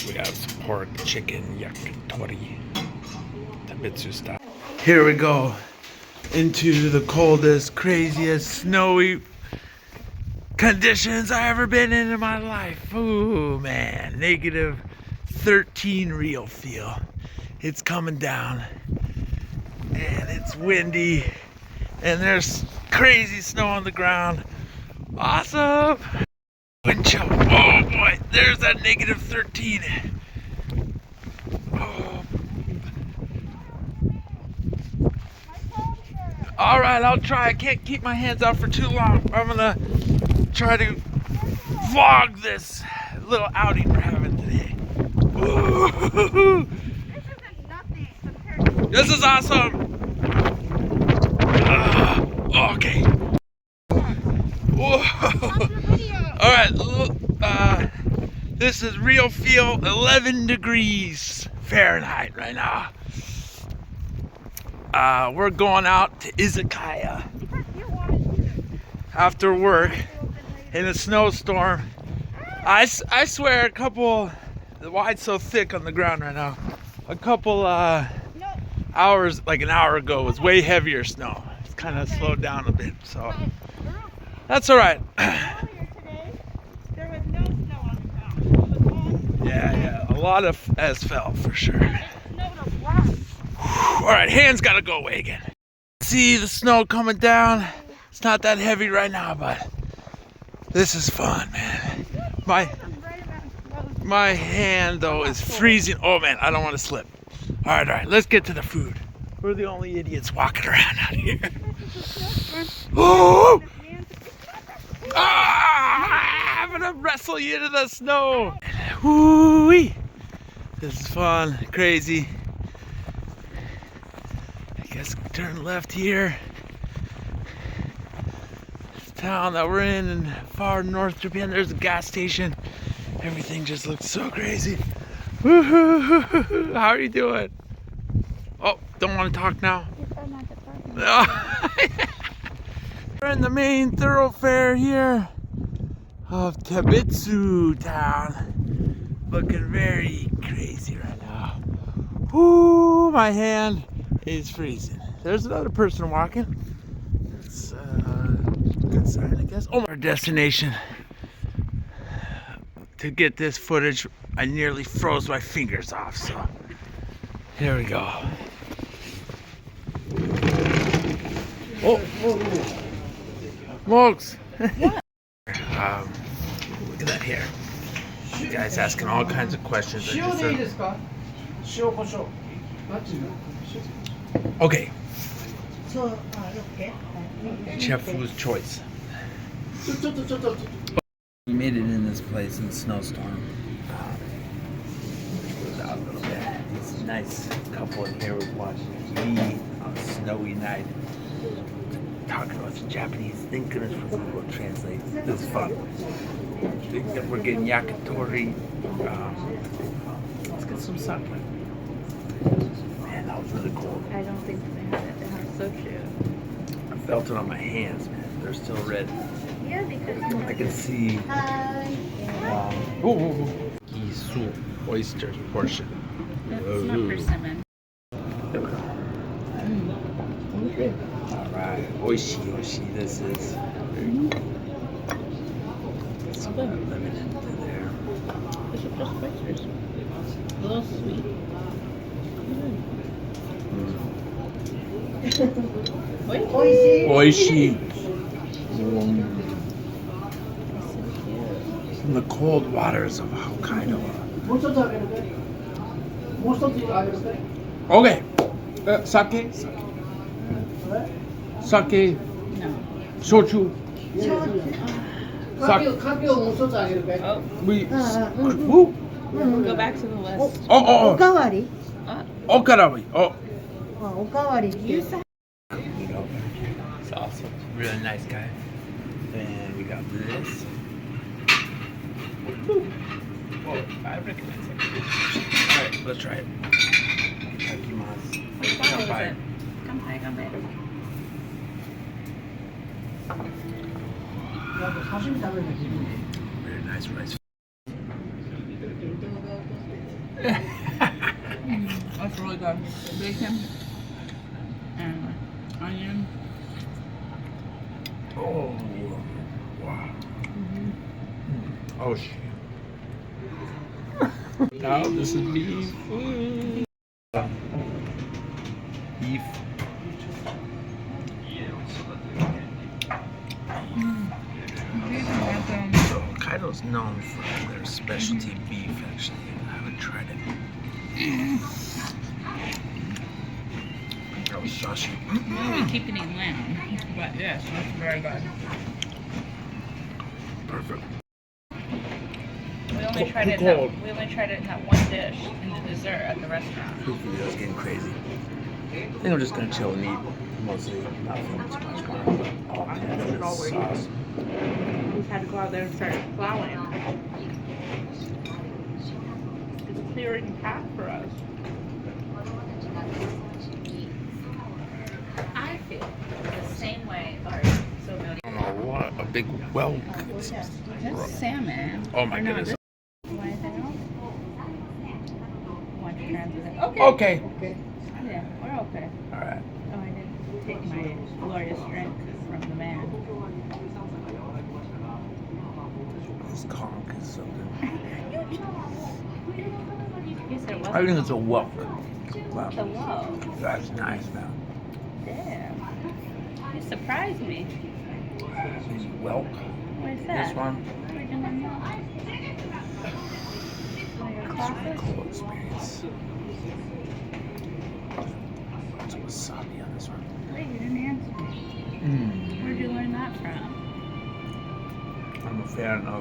We got some pork, chicken, yakitori, Tōbetsu style. Here we go into the coldest, craziest, snowy conditions I've ever been in my life. Ooh, man, negative 13 real feel. It's coming down and it's windy and there's crazy snow on the ground. Awesome. Wind chill. Oh boy, there's that negative 13. Oh. All right, I'll try. I can't keep my hands out for too long. I'm gonna try to vlog this little outing we're having today. Ooh. This is awesome. Okay. Whoa. All right. This is real feel 11 degrees Fahrenheit right now. We're going out to Izakaya after work in a snowstorm. I swear a couple, why it's so thick on the ground right now, a couple hours, like an hour ago, was way heavier snow. It's kind of slowed down a bit, so that's all right. Yeah, a lot of has fell for sure. All right, hands gotta go away again. See the snow coming down. It's not that heavy right now, but this is fun, man. My hand though is freezing. Oh man, I don't want to slip. All right, let's get to the food. We're the only idiots walking around out here. Oh! Ah, I'm gonna wrestle you into the snow. Woo-wee. This is fun, crazy. I guess turn left here. This town that we're in far north Japan, there's a gas station. Everything just looks so crazy. Woo-hoo-hoo-hoo. How are you doing? Oh, don't want to talk now? We're in the main thoroughfare here of Tōbetsu town. Looking very crazy right now. Ooh, my hand is freezing. There's another person walking. It's a good sign, I guess. Oh, our destination. To get this footage, I nearly froze my fingers off, so here we go. Oh, Mogs. Look at that hair. You guys asking all kinds of questions. Okay. Chef Fu's choice. We made it in this place in the snowstorm. Out a little bit. It's a nice couple in here was watching TV on a snowy night. Talking about the Japanese. Thank goodness for Google Translate. This is fun. We're getting yakitori. Let's get some sake. Man, that was really cool. I don't think they have it. They have so cute. I felt it on my hands, man. They're still red. Yeah, because I can see. Gisu oyster portion. that's not persimmon. Alright, oishi. This is very cool. Get some lemon into there. This is just oysters. A little sweet. Oishi. From the cold waters of Hokkaido. Okay. Sake? Sake. No. Shochu. We. Who? Go back to the list. Oh. おかわり Okarawi. Oh. おかわりって You said It's awesome. Really nice guy. And we got this. Whoa, I recognize it. Alright, let's try it. Yakimasu. Kanpai. Kanpai. Very nice rice. That's really good. Bacon and onion. Oh, wow. Oh, shit. Now this is beef. Beef. So Hokkaido's known for their specialty beef, actually. I haven't tried it. That was sashimi. We keep eating lamb, but yes, that's very good. Perfect. We only tried it. We only tried it in that one dish in the dessert at the restaurant. Food video's getting crazy. I think I'm just gonna chill and eat. Mostly not feeling too much more. Oh man, this sauce. We just had to go out there and start plowing. It's clearing path for us. I feel the same way. So I don't know what a big whelk. That's salmon. Oh my goodness. Anything else? Want to transit it? Okay. Okay. Yeah, we're okay. All right. Oh, I didn't take my glorious drink from the man. This conch is so good. You said it wasn't. I think it's a whelk. Wow. The whoa. That's nice, man. Damn. You surprised me. Whelk. Where's that? This one. Where'd you learn that? It's a really cool experience. It's wasabi on this one. Wait, you didn't answer me. Where'd you learn that from? I'm a fan of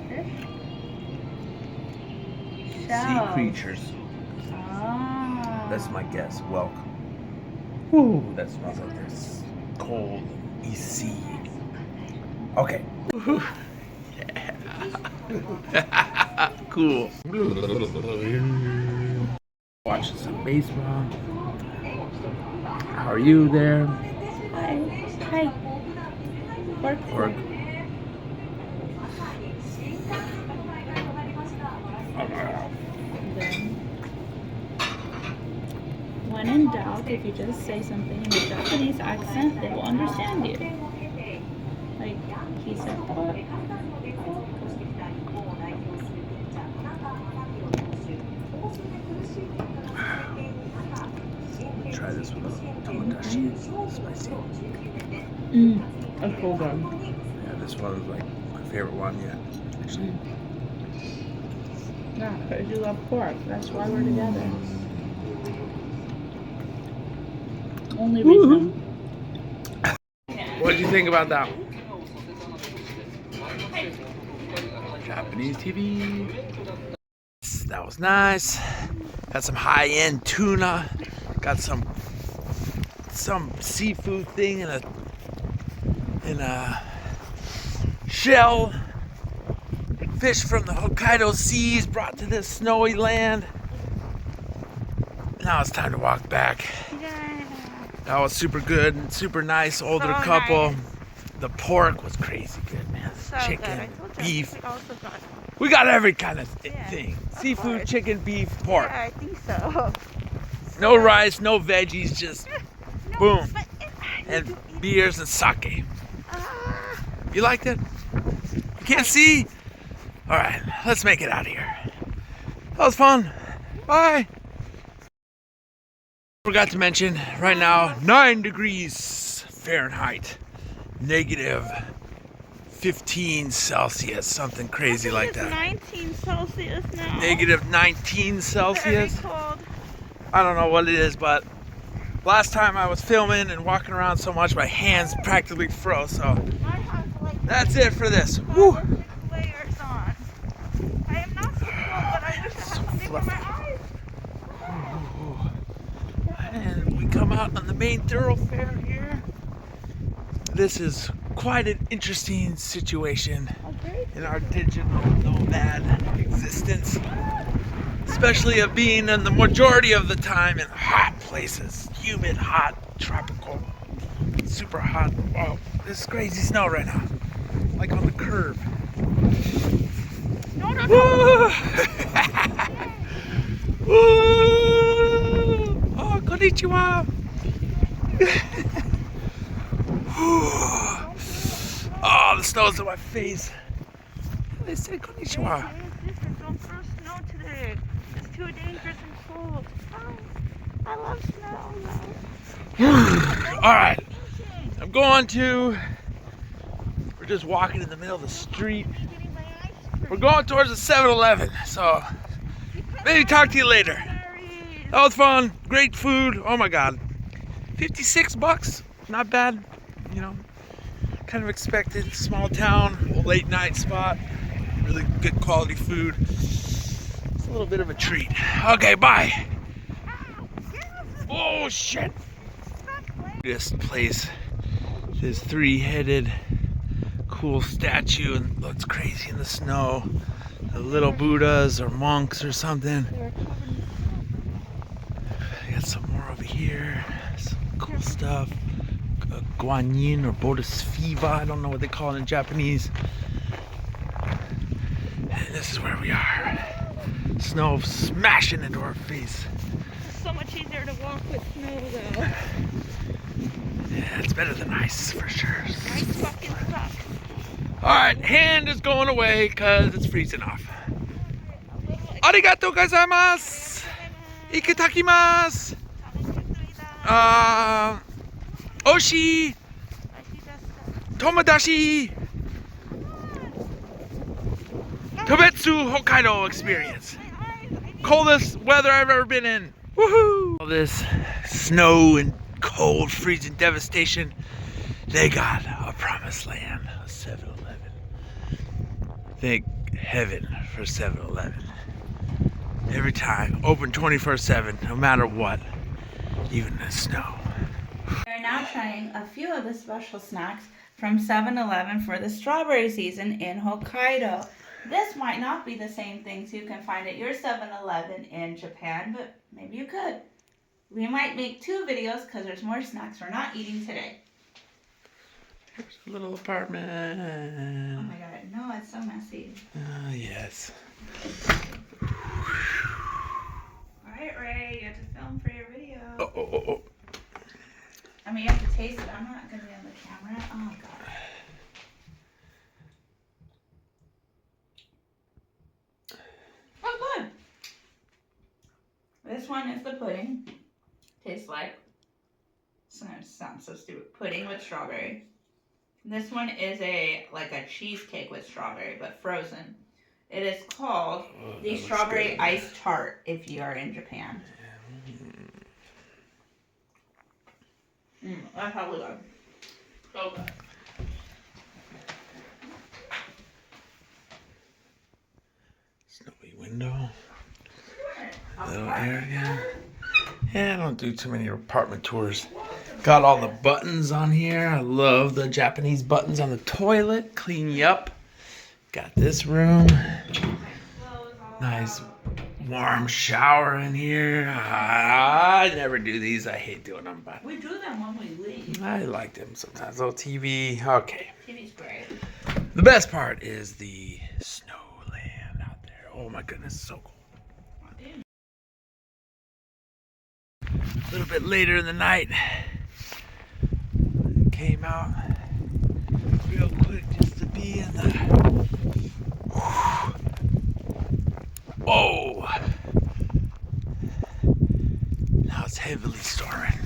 Fish? sea creatures. Ah. That's my guess. Whelk. Woo, that smells like this cold, sea. Okay. Yeah. Cool. Watching some baseball. How are you there? Hi. Hi. Or When in doubt, if you just say something in a Japanese accent, they will understand you. Like, he said, what? try this one. Tomodachi. Spicy. That's cool, good. Yeah, this one is like my favorite one yet. Actually. Yeah, because you love pork. That's why we're together. Only reason. What did you think about that? Japanese TV. That was nice. Got some high-end tuna. Got some seafood thing in a shell. Fish from the Hokkaido seas brought to this snowy land. Now it's time to walk back. Yeah. That was super good and super nice. Older So couple. nice. The pork was crazy good, man. So Chicken, good. I told you beef. we also got. We got every kind of Yeah, thing. of Seafood, course. chicken, beef, pork. Yeah, I think so. No rice, no veggies, just No, boom. but And beers and sake. ah. You liked it? You can't see? All right, let's make it out of here. That was fun. Bye. Forgot to mention, right now, 9 degrees Fahrenheit, negative 15 Celsius, something crazy like that. 19 Celsius now. Negative 19 Celsius. Very cold. I don't know what it is, but last time I was filming and walking around so much, my hands practically froze. So I have like that's it for this. Woo! 6 layers on. I am not so cold, but I wish I had something for my eyes. And we come out on the main thoroughfare here. This is quite an interesting situation in our digital nomad existence, especially of being in the majority of the time in hot places, humid, hot, tropical, super hot. Oh, this is crazy snow right now, like on the curb. No. Woo! konnichiwa. Oh, the snow's in my face. They said konnichiwa. Don't throw snow today. It's too dangerous and cold. Oh, I love snow. All right, I'm going to. We're just walking in the middle of the street. We're going towards the 7-Eleven. So maybe talk to you later. That was fun. Great food. Oh my God, $56. Not bad. You know, kind of expected. Small town, late night spot. Really good quality food. It's a little bit of a treat. Okay, bye. Oh shit. This place, this 3-headed cool statue, and looks crazy in the snow. The little Buddhas or monks or something. I got some more over here. Some cool stuff. Guanyin or Bodhisattva, I don't know what they call it in Japanese. And this is where we are. Snow smashing into our face. It's so much easier to walk with snow though. Yeah, it's better than ice for sure. Ice fucking sucks. Alright, hand is going away because it's freezing off. Arigatou gozaimasu! Ikitakimasu! Oshi! Tomodachi! Tōbetsu Hokkaido experience. Coldest weather I've ever been in. Woohoo! All this snow and cold, freezing devastation. They got a promised land, a 7-Eleven. Thank heaven for 7-Eleven. Every time, open 24/7, no matter what, even in the snow. We're now trying a few of the special snacks from 7-Eleven for the strawberry season in Hokkaido. This might not be the same things you can find at your 7-Eleven in Japan, but maybe you could. We might make 2 videos because there's more snacks we're not eating today. Here's a little apartment. Oh my God, no, it's so messy. Yes. Alright, Ray, you have to film for your video. Oh. I mean, you have to taste it. I'm not going to be on the camera. Oh, God. Oh, good. This one is the pudding. Tastes like, sounds so stupid, pudding with strawberry. This one is like a cheesecake with strawberry, but frozen. It is called the strawberry ice tart if you are in Japan. That's how we go. So good. Snowy window. Little area. Yeah, I don't do too many apartment tours. Got all the buttons on here. I love the Japanese buttons on the toilet. Clean you up. Got this room. Nice warm shower in here. I never do these. I hate doing them, but We do them when we leave. I like them sometimes. Little TV. Okay. TV's great. The best part is the snowland out there. Oh my goodness, so cool. A little bit later in the night, came out real quick just to be in the. Whoa! Now it's heavily storming.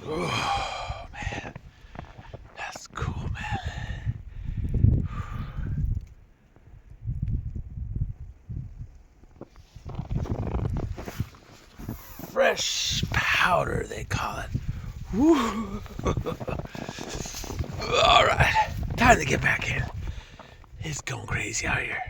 Oh man, that's cool, man. Fresh powder, they call it. Woo. All right, time to get back in. It's going crazy out here.